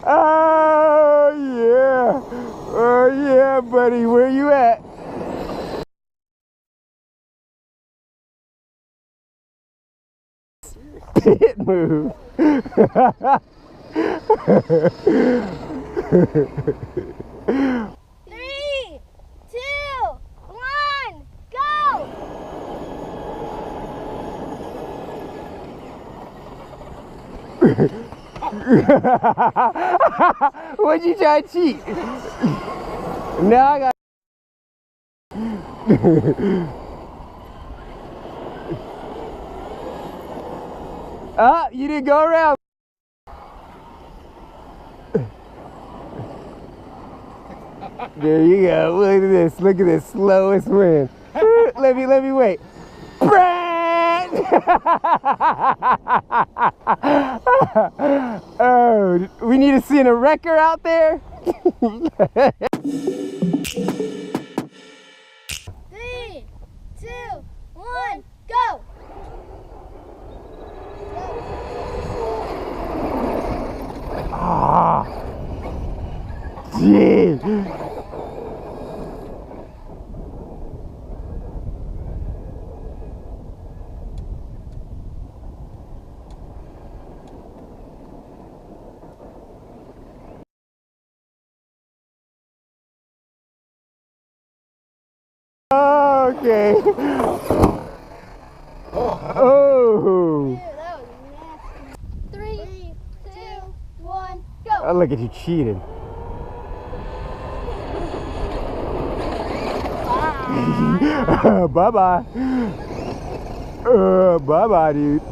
Oh yeah, oh yeah, buddy, where you at? Pit move. 3, 2, 1, go! What'd you try to cheat? Now I got. Ah, you didn't go around. There you go. Look at this. Look at this slowest wind. Let me wait. Oh, we need to see a wrecker out there. 3, 2, 1, go! Ah, gee. Okay. Oh. Dude, that was nasty. 3, 2, 1, go! Oh, look at you cheating. Bye-bye. Bye-bye, dude.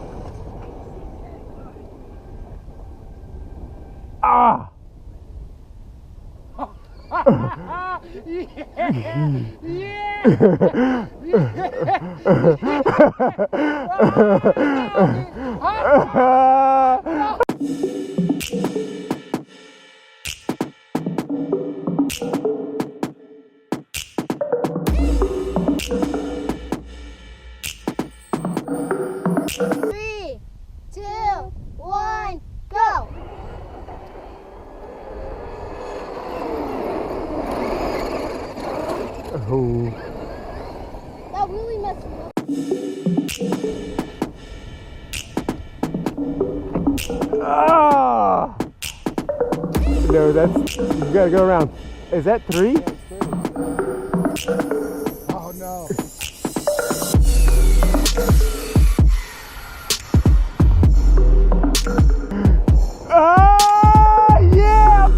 Ah! Three, 2, 1, go! Oh. That really messed me up. Ah! No, that's, you gotta go around. Is that 3? Oh no. Ah, yeah!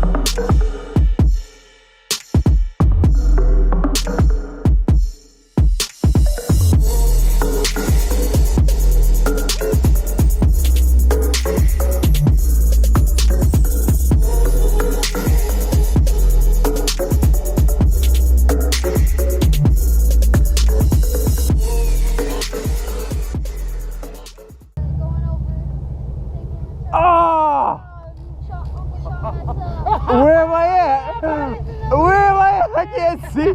Ah! Where am I at? Where am I at? I can't see.